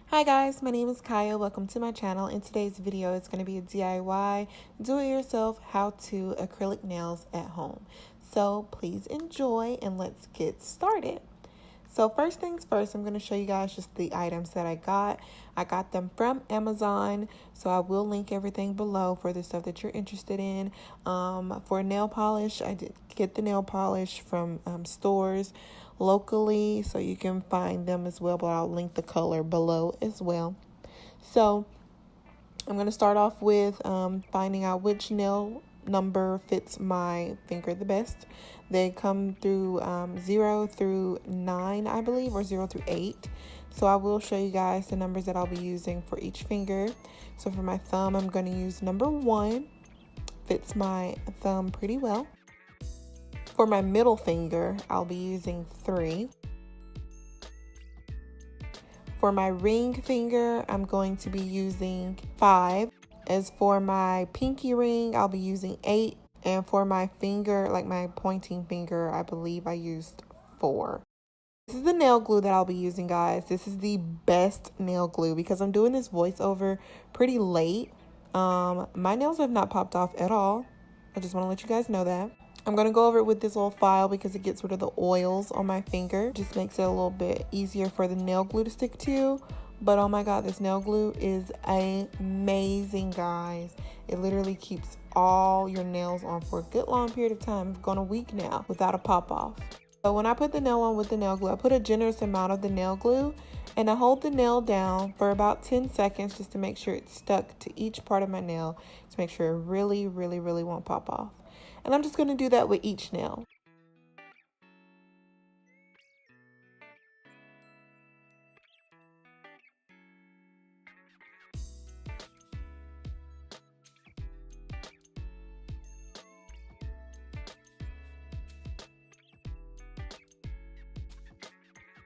Hi guys, my name is Kaya. Welcome to my channel. In today's video, it's going to be a DIY, do-it-yourself, how-to acrylic nails at home. So please enjoy and let's get started. So first things first, I'm going to show you guys just the items that I got. I got them from Amazon, so I will link everything below for the stuff that you're interested in. For nail polish, I did get the nail polish from stores locally, so you can find them as well, but I'll link the color below as well. So I'm going to start off with finding out which nail number fits my finger the best. They come through 0 through 9, I believe, or 0 through 8. So I will show you guys the numbers that I'll be using for each finger. So for my thumb, I'm going to use number 1. Fits my thumb pretty well. For my middle finger, I'll be using 3. For my ring finger, I'm going to be using 5. As for my pinky ring, I'll be using 8. And for my finger, like my pointing finger, I believe I used 4. This is the nail glue that I'll be using, guys. This is the best nail glue because I'm doing this voiceover pretty late. My nails have not popped off at all. I just want to let you guys know that. I'm going to go over it with this little file because it gets rid of the oils on my finger. Just makes it a little bit easier for the nail glue to stick to. But oh my god, this nail glue is amazing, guys. It literally keeps all your nails on for a good long period of time. I've gone a week now without a pop off. So when I put the nail on with the nail glue, I put a generous amount of the nail glue and I hold the nail down for about 10 seconds just to make sure it's stuck to each part of my nail to make sure it really won't pop off. And I'm just going to do that with each nail.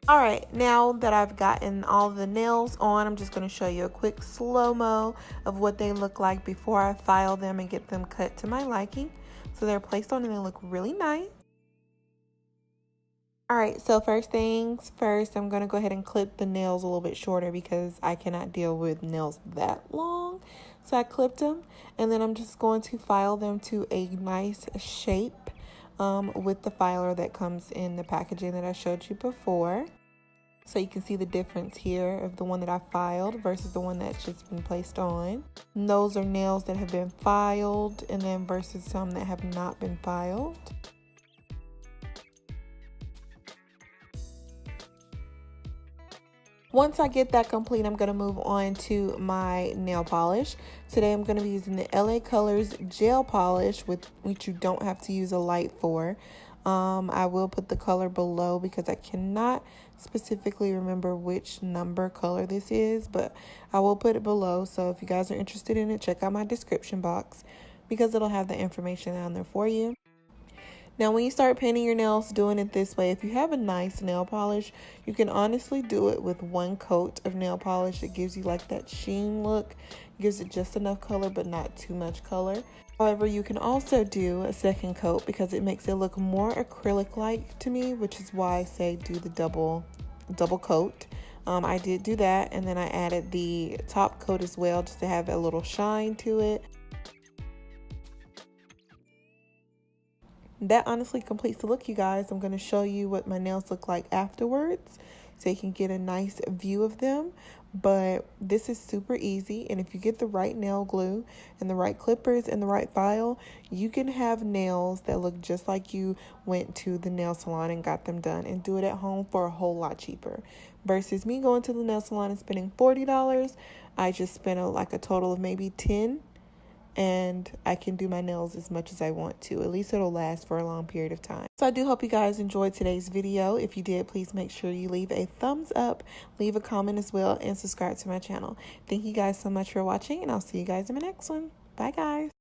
Alright, now that I've gotten all the nails on, I'm just going to show you a quick slow-mo of what they look like before I file them and get them cut to my liking. So they're placed on and they look really nice. Alright, so first things first, I'm going to go ahead and clip the nails a little bit shorter because I cannot deal with nails that long. So I clipped them and then I'm just going to file them to a nice shape with the filer that comes in the packaging that I showed you before. So you can see the difference here of the one that I filed versus the one that's just been placed on. And those are nails that have been filed and then versus some that have not been filed. Once I get that complete, I'm going to move on to my nail polish. Today I'm going to be using the LA Colors gel polish, which you don't have to use a light for. I will put the color below because I cannot specifically remember which number color this is, but I will put it below. So if you guys are interested in it, check out my description box because it'll have the information down there for you. Now, when you start painting your nails, doing it this way, if you have a nice nail polish, you can honestly do it with one coat of nail polish. It gives you like that sheen look, gives it just enough color, but not too much color. However, you can also do a second coat because it makes it look more acrylic-like to me, which is why I say do the double coat. I did do that, and then I added the top coat as well just to have a little shine to it. That honestly completes the look, you guys. I'm going to show you what my nails look like afterwards so you can get a nice view of them. But this is super easy, and if you get the right nail glue and the right clippers and the right file, you can have nails that look just like you went to the nail salon and got them done and do it at home for a whole lot cheaper. Versus me going to the nail salon and spending $40, I just spent a total of maybe $10. And I can do my nails as much as I want to. At least it'll last for a long period of time. So I do hope you guys enjoyed today's video. If you did, please make sure you leave a thumbs up, leave a comment as well, and subscribe to my channel. Thank you guys so much for watching, and I'll see you guys in my next one. Bye, guys.